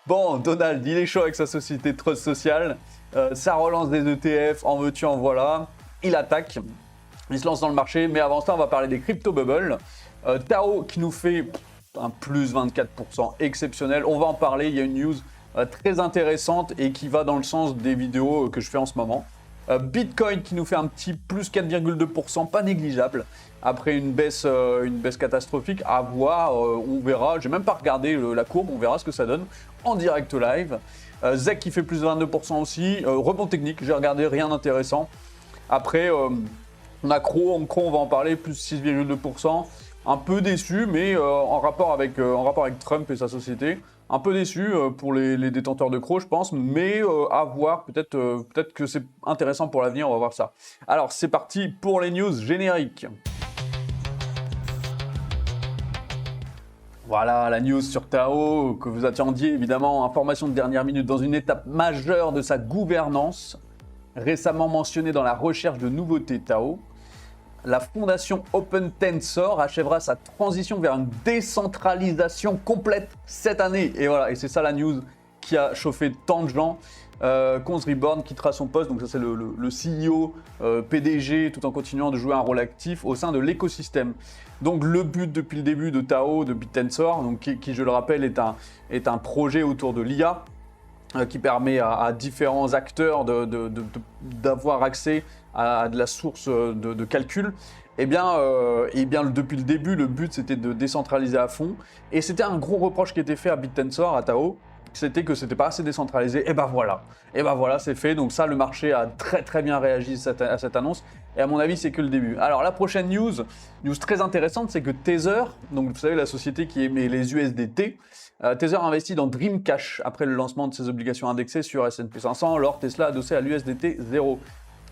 Bon, Donald, il est chaud avec sa société Trust Social. Ça relance des ETF, en veux-tu, en voilà. Il attaque, il se lance dans le marché. Mais avant ça, on va parler des crypto bubbles. Tao qui nous fait un plus 24% exceptionnel. On va en parler. Il y a une news très intéressante et qui va dans le sens des vidéos que je fais en ce moment. Bitcoin qui nous fait un petit plus 4,2%, pas négligeable, après une baisse catastrophique. À voir, on verra. J'ai même pas regardé la courbe, on verra ce que ça donne en direct live. ZEC qui fait plus 22% aussi. Rebond technique, j'ai regardé, rien d'intéressant. Après, on a Cro, on va en parler, plus 6,2%. Un peu déçu, mais en rapport avec Trump et sa société. Un peu déçu pour les détenteurs de Cro, je pense, mais à voir, peut-être que c'est intéressant pour l'avenir, on va voir ça. Alors, c'est parti pour les news génériques. Voilà, la news sur Tao, que vous attendiez évidemment, information de dernière minute dans une étape majeure de sa gouvernance, récemment mentionnée dans la recherche de nouveautés Tao. La fondation OpenTensor achèvera sa transition vers une décentralisation complète cette année. Et voilà, et c'est ça la news qui a chauffé tant de gens. Konz Reborn quittera son poste, donc ça c'est le CEO, PDG, tout en continuant de jouer un rôle actif au sein de l'écosystème. Donc le but depuis le début de Tao, de BitTensor, donc, qui je le rappelle est un projet autour de l'IA, qui permet à différents acteurs d'avoir accès à de la source de calcul. Eh bien, depuis le début, le but c'était de décentraliser à fond. Et c'était un gros reproche qui était fait à BitTensor, à Tao, c'était que c'était pas assez décentralisé. Et ben voilà, c'est fait. Donc ça, le marché a très très bien réagi à cette annonce. Et à mon avis, c'est que le début. Alors la prochaine news très intéressante, c'est que Tether, donc vous savez la société qui émet les USDT, Tether investit dans Dreamcash après le lancement de ses obligations indexées sur S&P 500, l'or Tesla adossé à l'USDT 0.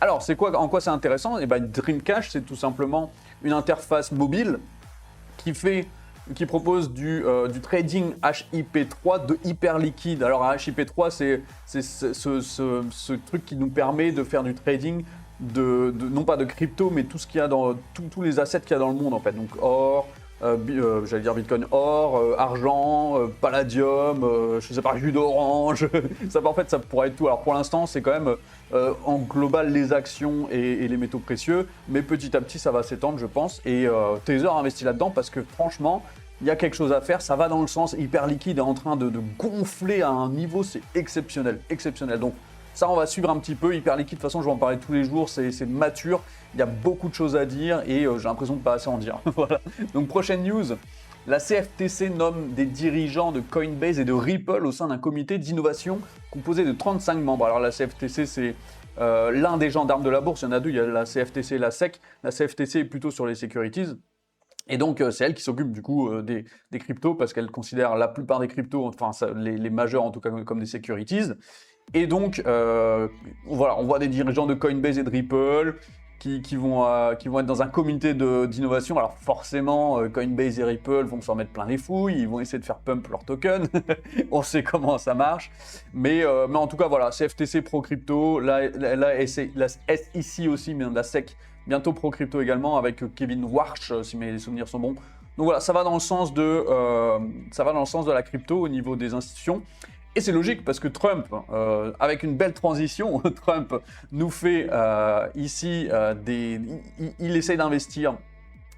Alors, en quoi c'est intéressant? Eh ben, Dreamcash, c'est tout simplement une interface mobile qui propose du trading HIP3 de hyper liquide. Alors, HIP3, c'est ce truc qui nous permet de faire du trading non pas de crypto, mais tout ce qu'il y a dans tous les assets qu'il y a dans le monde en fait. Donc or, j'allais dire Bitcoin or, argent, palladium, je sais pas, jus d'orange. En fait, ça pourrait être tout. Alors pour l'instant, c'est quand même en global les actions et les métaux précieux, mais petit à petit, ça va s'étendre, je pense. Et Tether investit là-dedans parce que franchement, il y a quelque chose à faire. Ça va dans le sens hyper liquide, est en train de gonfler à un niveau, c'est exceptionnel. Donc ça, on va suivre un petit peu. Hyper liquide, de toute façon, je vais en parler tous les jours. C'est mature. Il y a beaucoup de choses à dire et j'ai l'impression de pas assez en dire. Voilà. Donc, prochaine news. La CFTC nomme des dirigeants de Coinbase et de Ripple au sein d'un comité d'innovation composé de 35 membres. Alors, la CFTC, c'est l'un des gendarmes de la bourse. Il y en a deux. Il y a la CFTC et la SEC. La CFTC est plutôt sur les securities. Et donc, c'est elle qui s'occupe du coup des cryptos parce qu'elle considère la plupart des cryptos, enfin les majeurs en tout cas, comme des securities. Et donc, voilà, on voit des dirigeants de Coinbase et de Ripple qui vont être dans un comité d'innovation. Alors forcément, Coinbase et Ripple vont s'en mettre plein les fouilles, ils vont essayer de faire pump leur token. On sait comment ça marche. Mais en tout cas, voilà, CFTC pro crypto, la SEC aussi, mais la SEC, bientôt pro crypto également, avec Kevin Warsh, si mes souvenirs sont bons. Donc voilà, ça va dans le sens de la crypto au niveau des institutions. Et c'est logique parce que Trump, avec une belle transition, Trump nous fait ici il essaye d'investir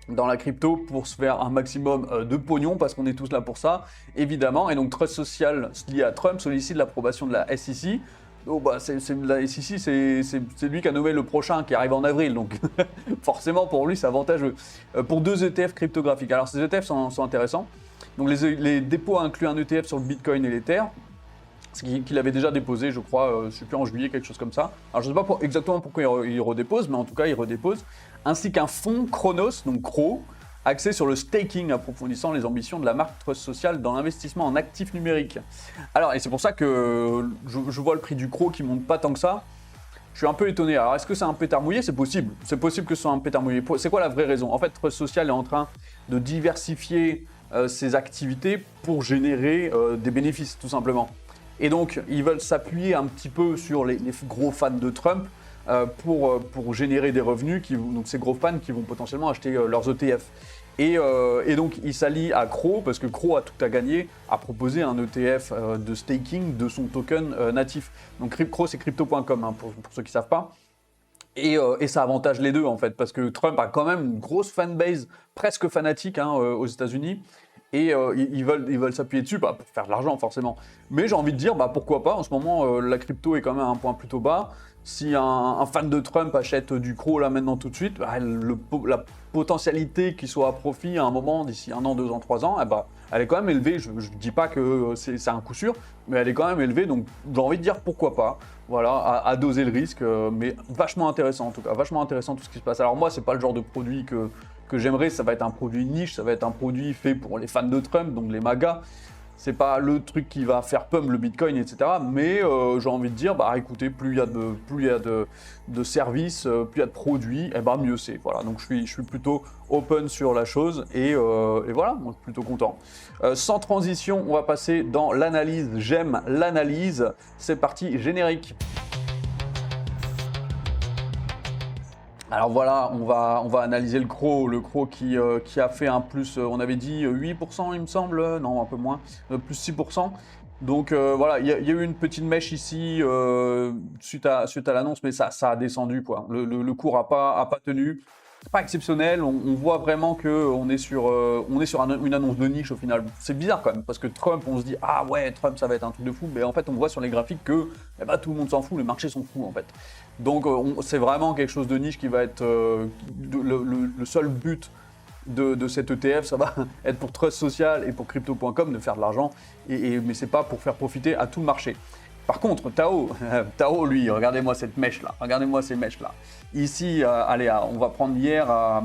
dans la crypto pour se faire un maximum de pognon parce qu'on est tous là pour ça, évidemment. Et donc Trust Social lié à Trump sollicite l'approbation de la SEC. Oh, bah, la SEC, c'est lui qui a nommé le prochain qui arrive en avril, donc forcément pour lui c'est avantageux. Pour 2 ETF cryptographiques. Alors ces ETF sont intéressants. Donc les dépôts incluent un ETF sur le Bitcoin et l'Ether, qu'il avait déjà déposé, je crois, je ne sais plus, en juillet, quelque chose comme ça. Alors je ne sais pas exactement pourquoi il redépose, mais en tout cas il redépose. Ainsi qu'un fonds Chronos, donc Cro, axé sur le staking, approfondissant les ambitions de la marque Trust Social dans l'investissement en actifs numériques. Alors, et c'est pour ça que je vois le prix du Cro qui ne monte pas tant que ça. Je suis un peu étonné. Alors, est-ce que c'est un pétard mouillé? C'est possible. C'est possible que ce soit un pétard mouillé. C'est quoi la vraie raison? En fait, Trust Social est en train de diversifier ses activités pour générer des bénéfices, tout simplement. Et donc, ils veulent s'appuyer un petit peu sur les gros fans de Trump pour générer des revenus, donc ces gros fans qui vont potentiellement acheter leurs ETF. Et donc, il s'allie à Crow, parce que Crow a tout à gagner, à proposer un ETF de staking de son token natif. Donc, Crow, c'est crypto.com, hein, pour ceux qui ne savent pas. Et ça avantage les deux, en fait, parce que Trump a quand même une grosse fanbase presque fanatique hein, aux États-Unis. Et ils veulent s'appuyer dessus pour faire de l'argent, forcément. Mais j'ai envie de dire, pourquoi pas. En ce moment, la crypto est quand même à un point plutôt bas. Si un fan de Trump achète du Crow là maintenant tout de suite, la potentialité qu'il soit à profit à un moment, d'ici 1 an, 2 ans, 3 ans, elle est quand même élevée. Je ne dis pas que c'est un coup sûr, mais elle est quand même élevée. Donc j'ai envie de dire pourquoi pas. Voilà, à doser le risque, mais vachement intéressant en tout cas. Vachement intéressant tout ce qui se passe. Alors moi, c'est pas le genre de produit que j'aimerais. Ça va être un produit niche, ça va être un produit fait pour les fans de Trump, donc les MAGA. C'est pas le truc qui va faire pump le Bitcoin, etc. Mais j'ai envie de dire, écoutez, plus il y a de services, plus il y a de produits, mieux c'est. Voilà, donc je suis plutôt open sur la chose et voilà, moi je suis plutôt content. Sans transition, on va passer dans l'analyse. J'aime l'analyse. C'est parti, générique. Alors voilà, on va analyser le Crow qui a fait un plus, on avait dit 8% il me semble, non un peu moins, plus 6%. Donc voilà, il y a eu une petite mèche ici suite à l'annonce, mais ça a descendu quoi. Le cours a pas tenu. C'est pas exceptionnel, on voit vraiment qu'on est sur une annonce de niche au final. C'est bizarre quand même, parce que Trump, on se dit, ah ouais, Trump ça va être un truc de fou, mais en fait on voit sur les graphiques que tout le monde s'en fout, les marchés s'en foutent en fait. Donc c'est vraiment quelque chose de niche qui va être le seul but de cet ETF, ça va être pour Trust Social et pour Crypto.com de faire de l'argent, mais c'est pas pour faire profiter à tout le marché. Par contre, Tao, lui, regardez-moi cette mèche-là, regardez-moi ces mèches-là. Ici, allez, on va prendre hier à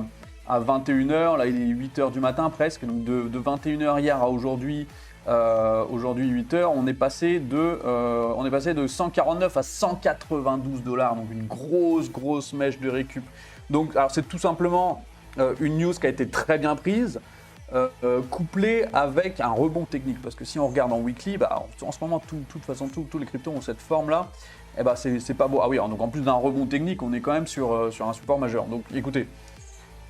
21h, là il est 8h du matin presque, donc de 21h hier à aujourd'hui, 8h, on est passé de 149 à 192 $, donc une grosse mèche de récup. Donc, alors c'est tout simplement une news qui a été très bien prise. Couplé avec un rebond technique, parce que si on regarde en weekly, en ce moment, toute façon, tous les cryptos ont cette forme-là, c'est pas beau. Ah oui, donc en plus d'un rebond technique, on est quand même sur un support majeur. Donc écoutez,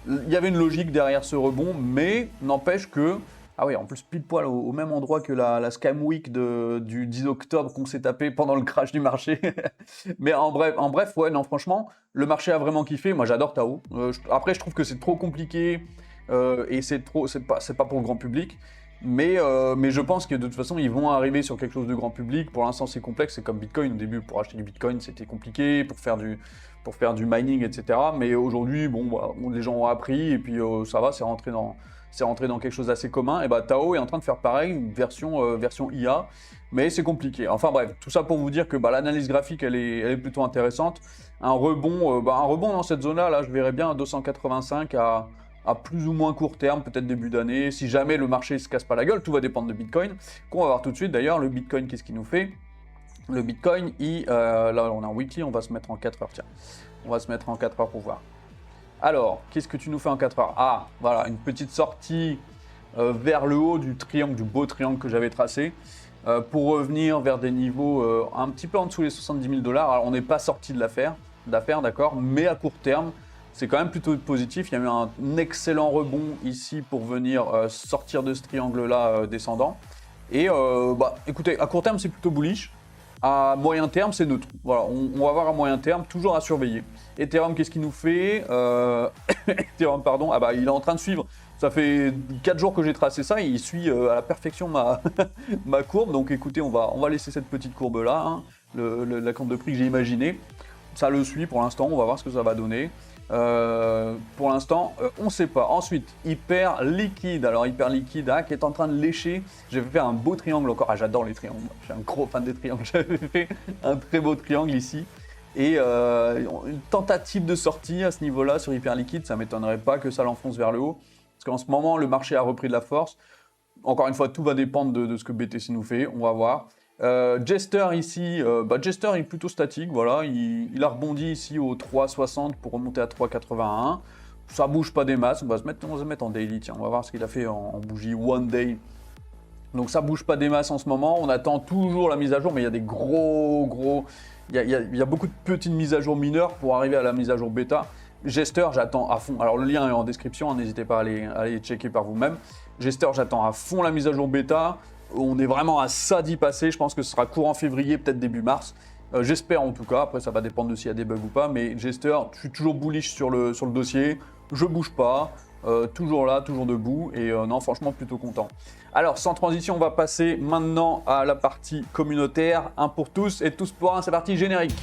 il y avait une logique derrière ce rebond, mais n'empêche que, ah oui, en plus pile poil au même endroit que la Scam Week du 10 octobre qu'on s'est tapé pendant le crash du marché. Mais en bref, ouais, non, franchement, le marché a vraiment kiffé. Moi, j'adore Tao. Après, je trouve que c'est trop compliqué. Et c'est pas pour le grand public, mais je pense que de toute façon ils vont arriver sur quelque chose de grand public. Pour l'instant c'est complexe, c'est comme Bitcoin au début, pour acheter du Bitcoin c'était compliqué, pour faire du mining, etc. Mais aujourd'hui les gens ont appris et puis ça va, c'est rentré dans quelque chose d'assez commun. Et Tao est en train de faire pareil, une version IA, mais c'est compliqué. Enfin bref, tout ça pour vous dire que l'analyse graphique elle est plutôt intéressante. Un rebond dans cette zone-là, je verrais bien à 285 à plus ou moins court terme, peut-être début d'année, si jamais le marché ne se casse pas la gueule, tout va dépendre de Bitcoin, qu'on va voir tout de suite. D'ailleurs, le Bitcoin, qu'est-ce qu'il nous fait? Le Bitcoin, là on a un weekly, on va se mettre en 4 heures, tiens. On va se mettre en 4 heures pour voir. Alors, qu'est-ce que tu nous fais en 4 heures? Ah, voilà, une petite sortie vers le haut du beau triangle que j'avais tracé, pour revenir vers des niveaux un petit peu en dessous des 70 000 $. Alors, on n'est pas sorti de l'affaire, d'accord, mais à court terme, c'est quand même plutôt positif. Il y a eu un excellent rebond ici pour venir sortir de ce triangle-là descendant. Et écoutez, à court terme, c'est plutôt bullish. À moyen terme, c'est neutre. Voilà, on va voir à moyen terme, toujours à surveiller. Ethereum, qu'est-ce qu'il nous fait? Ethereum, pardon. Il est en train de suivre. Ça fait 4 jours que j'ai tracé ça et il suit à la perfection ma courbe. Donc écoutez, on va laisser cette petite courbe-là, hein, la courbe de prix que j'ai imaginée. Ça le suit pour l'instant, on va voir ce que ça va donner. Pour l'instant, on ne sait pas. Ensuite, Hyper Liquide. Alors, Hyper Liquide qui est en train de lécher. J'ai fait un beau triangle encore. Ah, j'adore les triangles. Je suis un gros fan des triangles. J'avais fait un très beau triangle ici. Et une tentative de sortie à ce niveau-là sur Hyper Liquide. Ça ne m'étonnerait pas que ça l'enfonce vers le haut. Parce qu'en ce moment, le marché a repris de la force. Encore une fois, tout va dépendre de ce que BTC nous fait. On va voir. Jester ici, Jester est plutôt statique, voilà, il a rebondi ici au 3,60 pour remonter à 3,81. Ça bouge pas des masses, on va se mettre en daily, tiens, on va voir ce qu'il a fait en bougie one day. Donc ça bouge pas des masses en ce moment, on attend toujours la mise à jour, mais il y a des il y a beaucoup de petites mises à jour mineures pour arriver à la mise à jour bêta. Jester, j'attends à fond. Alors le lien est en description, hein, n'hésitez pas à aller checker par vous-même. Jester, j'attends à fond la mise à jour bêta. On est vraiment à ça d'y passer. Je pense que ce sera courant février, peut-être début mars. J'espère en tout cas. Après, ça va dépendre de s'il y a des bugs ou pas. Mais Jester, je suis toujours bullish sur le dossier. Je bouge pas. Toujours là, toujours debout. Et non, franchement, plutôt content. Alors, sans transition, on va passer maintenant à la partie communautaire. Un pour tous et tous pour un. C'est parti, générique.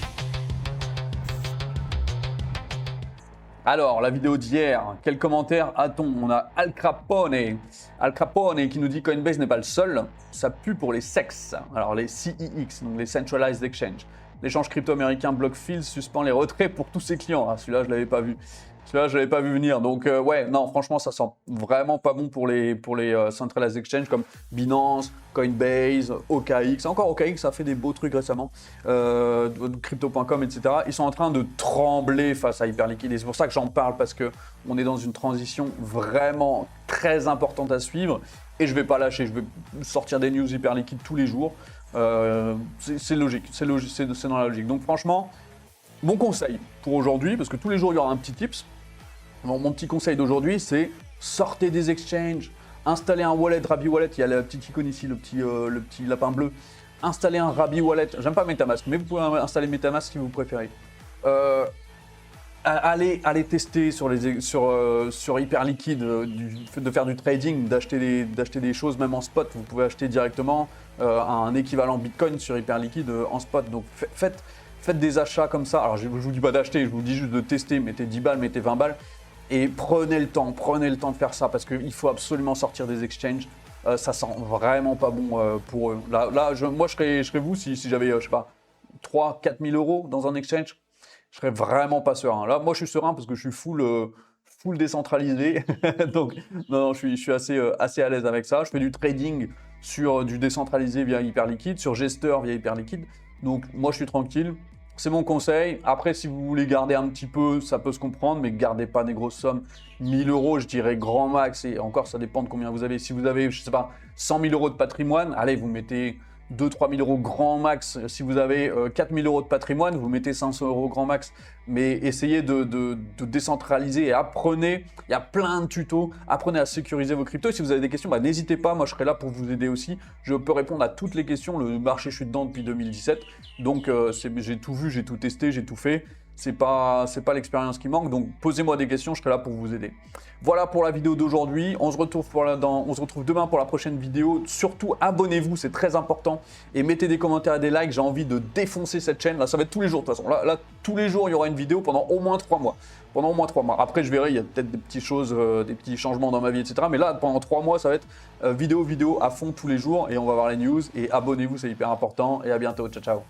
Alors, la vidéo d'hier, quel commentaire a-t-on? On a Al Capone qui nous dit Coinbase n'est pas le seul, ça pue pour les SEX. Alors les CEX, donc les Centralized Exchange. L'échange crypto-américain Blockfields suspend les retraits pour tous ses clients. Ah, celui-là, je ne l'avais pas vu. Celui-là, je l'avais pas vu venir. Donc, ouais, non, franchement, ça sent vraiment pas bon pour les Centralized Exchange comme Binance, Coinbase, OKX. Encore OKX, ça a fait des beaux trucs récemment. Crypto.com, etc. Ils sont en train de trembler face à Hyperliquid. Et c'est pour ça que j'en parle parce qu'on est dans une transition vraiment très importante à suivre. Et je vais pas lâcher. Je vais sortir des news Hyperliquid tous les jours. C'est logique. C'est dans la logique. Donc, franchement, mon conseil pour aujourd'hui, parce que tous les jours, il y aura un petit tips. Mon petit conseil d'aujourd'hui, c'est sortez des exchanges, installez un wallet, Rabi Wallet, il y a la petite icône ici, le petit lapin bleu. Installez un Rabi Wallet, j'aime pas MetaMask, mais vous pouvez installer MetaMask si vous préférez. Allez tester sur Hyperliquid, de faire du trading, d'acheter des choses même en spot. Vous pouvez acheter directement un équivalent Bitcoin sur Hyperliquid en spot. Donc faites des achats comme ça. Alors je ne vous dis pas d'acheter, je vous dis juste de tester. Mettez 10 balles, mettez 20 balles. Et prenez le temps de faire ça parce qu'il faut absolument sortir des exchanges. Ça sent vraiment pas bon pour eux. Là, moi, je serais vous si j'avais, je sais pas, 3-4 000 euros dans un exchange. Je serais vraiment pas serein. Là, moi, je suis serein parce que je suis full décentralisé. Donc, non, je suis assez à l'aise avec ça. Je fais du trading sur du décentralisé via Hyperliquid, sur Jester via Hyperliquid. Donc, moi, je suis tranquille. C'est mon conseil. Après, si vous voulez garder un petit peu, ça peut se comprendre, mais gardez pas des grosses sommes. 1000 euros, je dirais grand max. Et encore, ça dépend de combien vous avez. Si vous avez, je sais pas, 100 000 euros de patrimoine, allez, vous mettez 2-3 000 euros grand max. Si vous avez 4 000 euros de patrimoine, vous mettez 500 euros grand max. Mais essayez de décentraliser et apprenez. Il y a plein de tutos. Apprenez à sécuriser vos cryptos. Et si vous avez des questions, n'hésitez pas. Moi, je serai là pour vous aider aussi. Je peux répondre à toutes les questions. Le marché, je suis dedans depuis 2017. Donc, j'ai tout vu, j'ai tout testé, j'ai tout fait. C'est pas l'expérience qui manque, donc posez-moi des questions, je serai là pour vous aider. Voilà pour la vidéo d'aujourd'hui. On se retrouve demain pour la prochaine vidéo. Surtout, abonnez-vous, c'est très important. Et mettez des commentaires et des likes. J'ai envie de défoncer cette chaîne. Là, ça va être tous les jours de toute façon. Là, tous les jours, il y aura une vidéo pendant au moins 3 mois. Après, je verrai, il y a peut-être des petites choses, des petits changements dans ma vie, etc. Mais là, pendant 3 mois, ça va être vidéo à fond tous les jours. Et on va voir les news. Et abonnez-vous, c'est hyper important. Et à bientôt. Ciao, ciao.